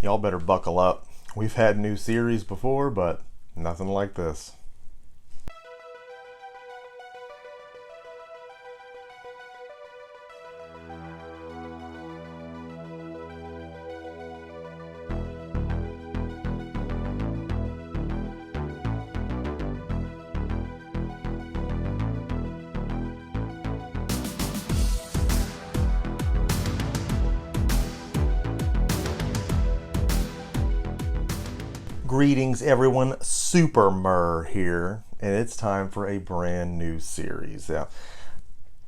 Y'all better buckle up. We've had new series before, but nothing like this. Greetings everyone, Emceemur here, and it's time for a brand new series. Yeah.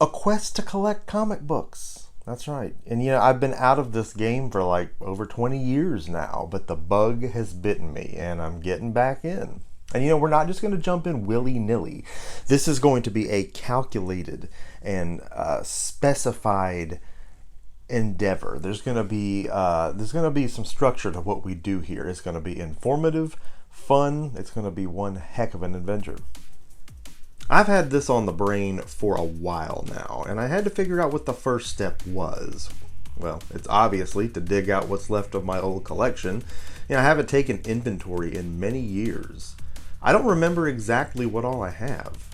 A quest to collect comic books. That's right. And I've been out of this game for like over 20 years now, but the bug has bitten me and I'm getting back in. And we're not just going to jump in willy-nilly. This is going to be a calculated and specified endeavor. There's going to be some structure to what we do here. It's going to be informative, fun. It's going to be one heck of an adventure. I've had this on the brain for a while now, and I had to figure out what the first step was. Well, it's obviously to dig out what's left of my old collection. I haven't taken inventory in many years. I don't remember exactly what all I have.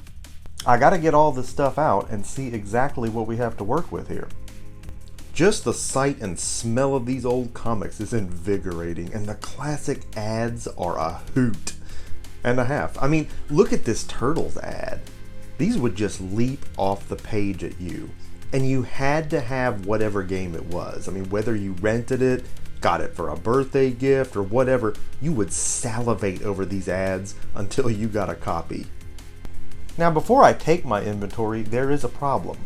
I got to get all this stuff out and see exactly what we have to work with here. Just the sight and smell of these old comics is invigorating, and the classic ads are a hoot and a half. I mean, look at this Turtles ad. These would just leap off the page at you, and you had to have whatever game it was. I mean, whether you rented it, got it for a birthday gift, or whatever, you would salivate over these ads until you got a copy. Now, before I take my inventory, there is a problem.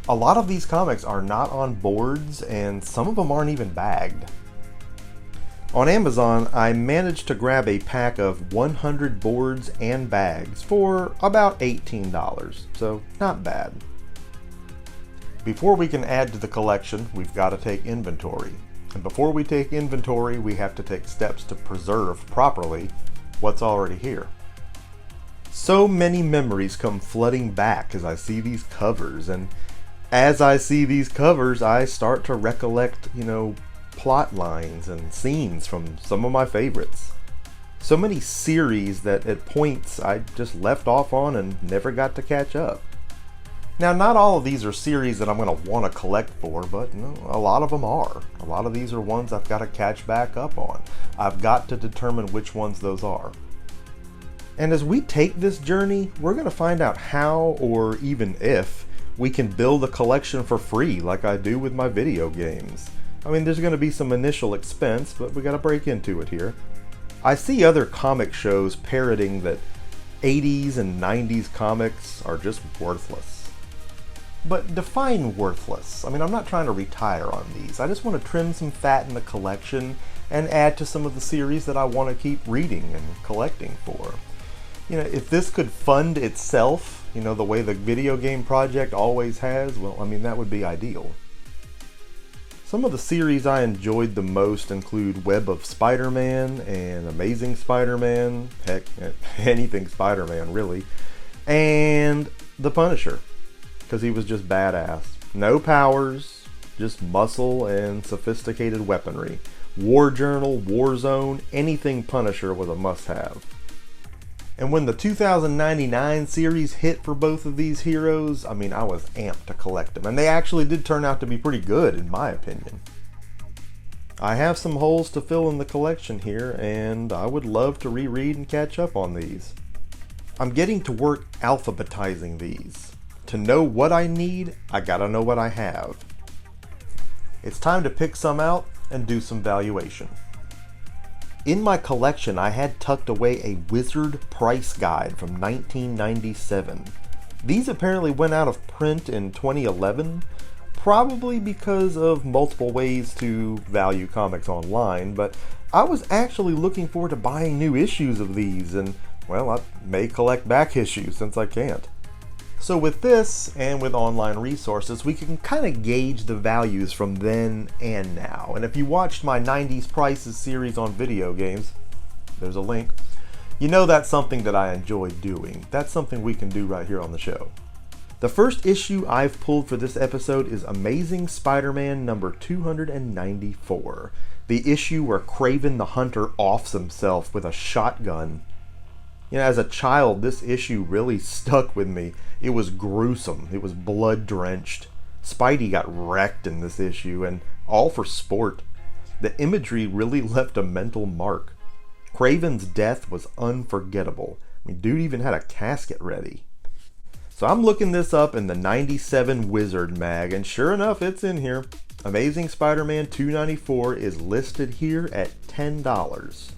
A lot of these comics are not on boards, and some of them aren't even bagged. On Amazon, I managed to grab a pack of 100 boards and bags for about $18, so not bad. Before we can add to the collection, we've got to take inventory. And before we take inventory, we have to take steps to preserve properly what's already here. So many memories come flooding back as I see these covers, and as I see these covers, I start to recollect, plot lines and scenes from some of my favorites. So many series that at points I just left off on and never got to catch up. Now, not all of these are series that I'm going to want to collect for, but a lot of them are. A lot of these are ones I've got to catch back up on. I've got to determine which ones those are. And as we take this journey, we're going to find out how, or even if, we can build a collection for free like I do with my video games. I mean, there's going to be some initial expense, but we got to break into it here. I see other comic shows parroting that 80s and 90s comics are just worthless. But define worthless. I mean, I'm not trying to retire on these. I just want to trim some fat in the collection and add to some of the series that I want to keep reading and collecting for. If this could fund itself, the way the video game project always has, well, I mean, that would be ideal. Some of the series I enjoyed the most include Web of Spider-Man and Amazing Spider-Man, heck, anything Spider-Man really, and The Punisher, because he was just badass. No powers, just muscle and sophisticated weaponry. War Journal, Warzone, anything Punisher was a must-have. And when the 2099 series hit for both of these heroes, I mean, I was amped to collect them. And they actually did turn out to be pretty good, in my opinion. I have some holes to fill in the collection here, and I would love to reread and catch up on these. I'm getting to work alphabetizing these. To know what I need, I gotta know what I have. It's time to pick some out and do some valuation. In my collection, I had tucked away a Wizard price guide from 1997. These apparently went out of print in 2011, probably because of multiple ways to value comics online, but I was actually looking forward to buying new issues of these, and, well, I may collect back issues since I can't. So with this, and with online resources, we can kind of gauge the values from then and now. And if you watched my 90s Prices series on video games, there's a link, that's something that I enjoy doing. That's something we can do right here on the show. The first issue I've pulled for this episode is Amazing Spider-Man number 294. The issue where Craven the Hunter offs himself with a shotgun. As a child, this issue really stuck with me. It was gruesome. It was blood-drenched. Spidey got wrecked in this issue, and all for sport. The imagery really left a mental mark. Craven's death was unforgettable. Dude even had a casket ready. So I'm looking this up in the 97 Wizard mag, and sure enough, it's in here. Amazing Spider-Man 294 is listed here at $10.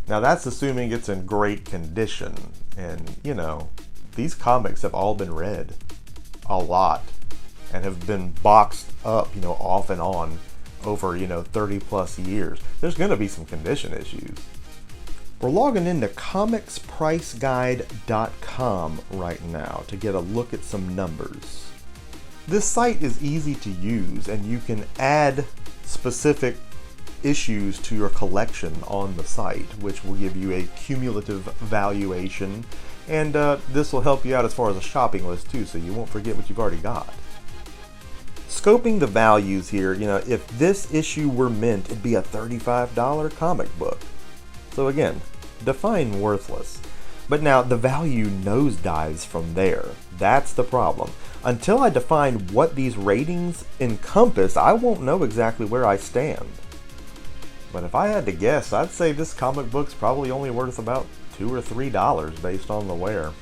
Now that's assuming it's in great condition, and these comics have all been read a lot and have been boxed up, off and on over, 30 plus years. There's going to be some condition issues. We're logging into comicspriceguide.com right now to get a look at some numbers. This site is easy to use, and you can add specific issues to your collection on the site, which will give you a cumulative valuation, and this will help you out as far as a shopping list too, so you won't forget what you've already got. Scoping the values here, if this issue were mint, it'd be a $35 comic book. So again, define worthless. But now the value nosedives from there. That's the problem. Until I define what these ratings encompass, I won't know exactly where I stand. But if I had to guess, I'd say this comic book's probably only worth about $2 or $3 based on the wear.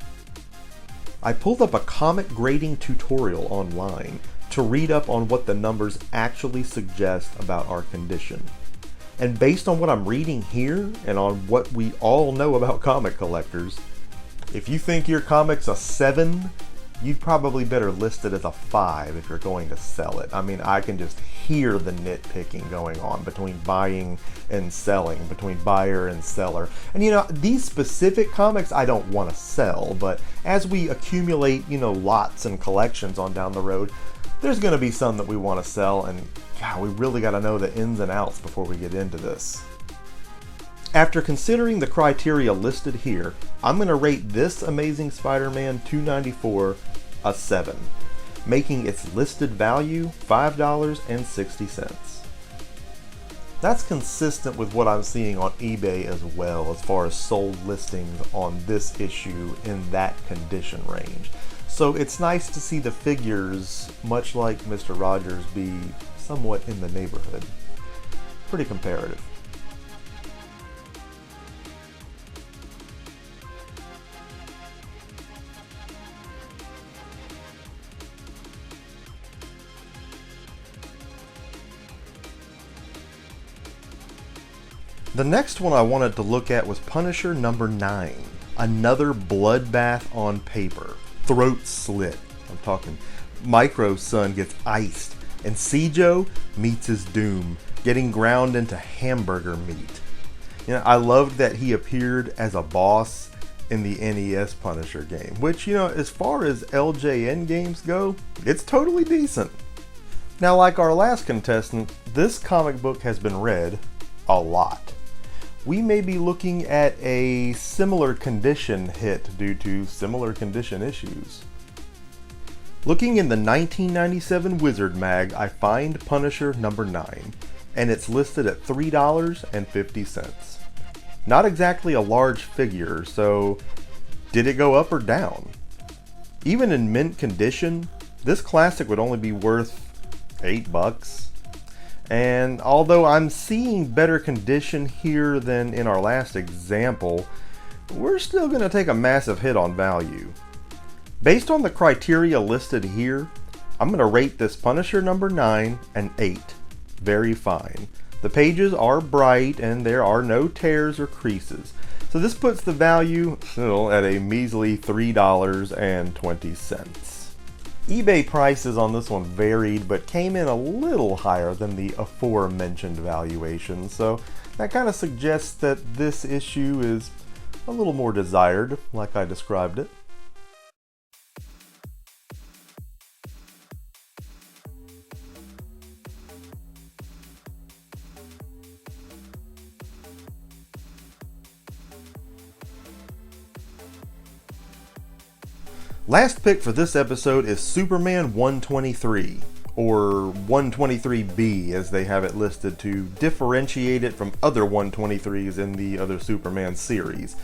I pulled up a comic grading tutorial online to read up on what the numbers actually suggest about our condition. And based on what I'm reading here, and on what we all know about comic collectors, if you think your comic's a 7, you'd probably better list it as a 5 if you're going to sell it. I can just hear the nitpicking going on between buying and selling, between buyer and seller. And these specific comics I don't want to sell, but as we accumulate, lots and collections on down the road, there's going to be some that we want to sell, and God, we really got to know the ins and outs before we get into this. After considering the criteria listed here, I'm going to rate this Amazing Spider-Man 294 a 7, making its listed value $5.60. That's consistent with what I'm seeing on eBay as well, as far as sold listings on this issue in that condition range. So it's nice to see the figures, much like Mr. Rogers, be somewhat in the neighborhood. Pretty comparative. The next one I wanted to look at was Punisher number 9. Another bloodbath on paper. Throat slit. I'm talking Micro's son gets iced, and Sejo meets his doom, getting ground into hamburger meat. I loved that he appeared as a boss in the NES Punisher game, which, as far as LJN games go, it's totally decent. Now, like our last contestant, this comic book has been read a lot. We may be looking at a similar condition hit due to similar condition issues. Looking in the 1997 Wizard mag, I find Punisher number 9, and it's listed at $3.50. Not exactly a large figure, so did it go up or down? Even in mint condition, this classic would only be worth $8. And although I'm seeing better condition here than in our last example, we're still going to take a massive hit on value. Based on the criteria listed here, I'm going to rate this Punisher number 9 an 8. Very fine. The pages are bright and there are no tears or creases. So this puts the value still at a measly $3.20. eBay prices on this one varied, but came in a little higher than the aforementioned valuation, so that kind of suggests that this issue is a little more desired, like I described it. Last pick for this episode is Superman 123, or 123B as they have it listed to differentiate it from other 123s in the other Superman series.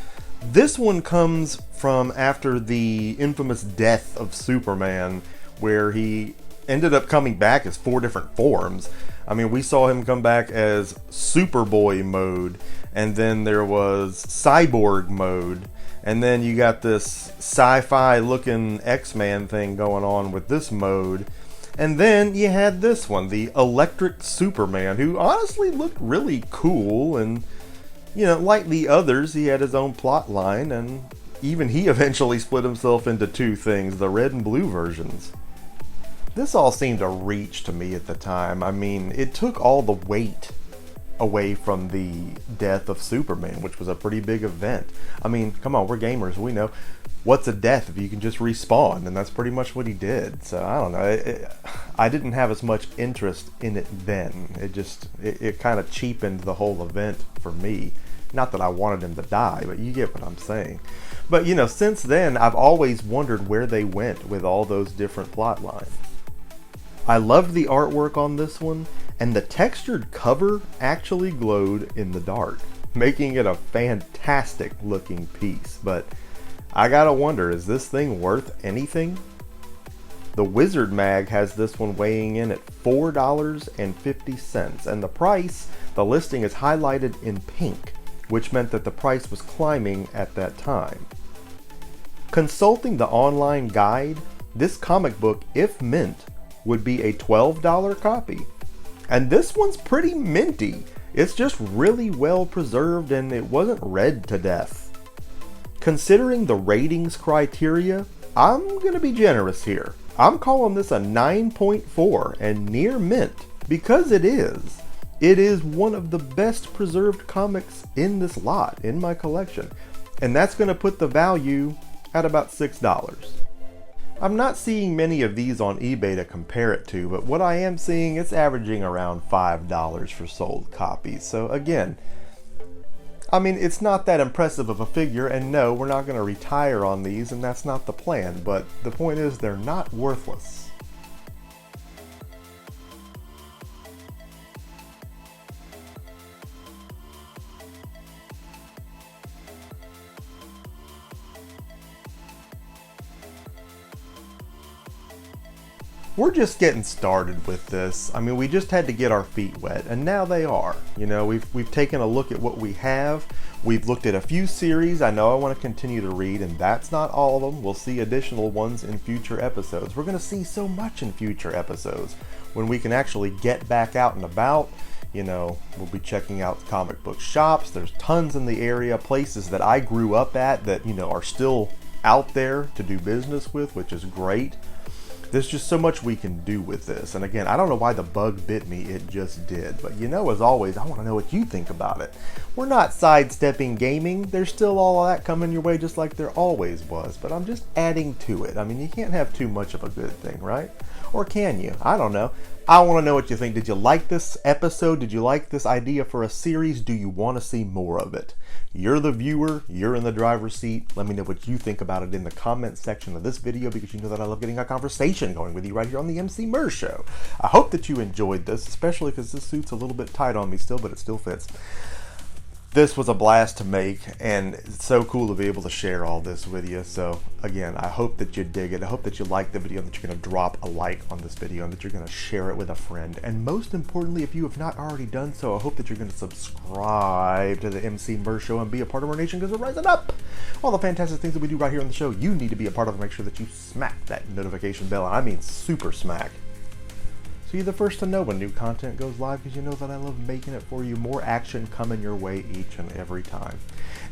This one comes from after the infamous death of Superman, where he ended up coming back as 4 different forms. I mean, we saw him come back as Superboy mode, and then there was Cyborg mode, and then you got this sci-fi looking X-Man thing going on with this mode. And then you had this one, the Electric Superman, who honestly looked really cool, and you know, like the others, he had his own plot line, and even he eventually split himself into 2 things, the red and blue versions. This all seemed a reach to me at the time. I mean, it took all the weight away from the death of Superman, which was a pretty big event. I mean, come on, we're gamers, we know. What's a death if you can just respawn? And that's pretty much what he did. So I don't know. I didn't have as much interest in it then. It kind of cheapened the whole event for me. Not that I wanted him to die, but you get what I'm saying. But you know, since then, I've always wondered where they went with all those different plot lines. I loved the artwork on this one, and the textured cover actually glowed in the dark, making it a fantastic looking piece. But I gotta wonder, is this thing worth anything? The Wizard Mag has this one weighing in at $4.50, and the price, the listing is highlighted in pink, which meant that the price was climbing at that time. Consulting the online guide, this comic book, if mint, would be a $12 copy. And this one's pretty minty. It's just really well preserved, and it wasn't read to death. Considering the ratings criteria, I'm going to be generous here. I'm calling this a 9.4 and near mint, because it is. It is one of the best preserved comics in this lot, in my collection. And that's going to put the value at about $6. I'm not seeing many of these on eBay to compare it to, but what I am seeing, it's averaging around $5 for sold copies. So again, I mean, it's not that impressive of a figure, and no, we're not going to retire on these, and that's not the plan, but the point is they're not worthless. We're just getting started with this. I mean, we just had to get our feet wet, and now they are. You know, we've taken a look at what we have. We've looked at a few series I know I want to continue to read, and that's not all of them. We'll see additional ones in future episodes. We're going to see so much in future episodes when we can actually get back out and about. You know, we'll be checking out comic book shops. There's tons in the area, places that I grew up at that, you know, are still out there to do business with, which is great. There's just so much we can do with this. And again, I don't know why the bug bit me, it just did. But you know, as always, I want to know what you think about it. We're not sidestepping gaming. There's still all of that coming your way just like there always was. But I'm just adding to it. I mean, you can't have too much of a good thing, right? Or can you? I don't know. I want to know what you think. Did you like this episode? Did you like this idea for a series? Do you want to see more of it? You're the viewer. You're in the driver's seat. Let me know what you think about it in the comment section of this video, because you know that I love getting a conversation going with you right here on the Emceemur Show. I hope that you enjoyed this, especially because this suit's a little bit tight on me still, but it still fits. This was a blast to make, and it's so cool to be able to share all this with you. So again, I hope that you dig it. I hope that you like the video, that you're going to drop a like on this video, and that you're going to share it with a friend. And most importantly, if you have not already done so, I hope that you're going to subscribe to the Emceemur Show and be a part of our nation, because we're rising up. All the fantastic things that we do right here on the show, you need to be a part of. Make sure that you smack that notification bell, and I mean super smack, so you're the first to know when new content goes live, because you know that I love making it for you. More action coming your way each and every time.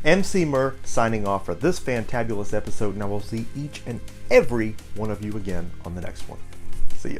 Emceemur signing off for this fantabulous episode, and I will see each and every one of you again on the next one. See ya.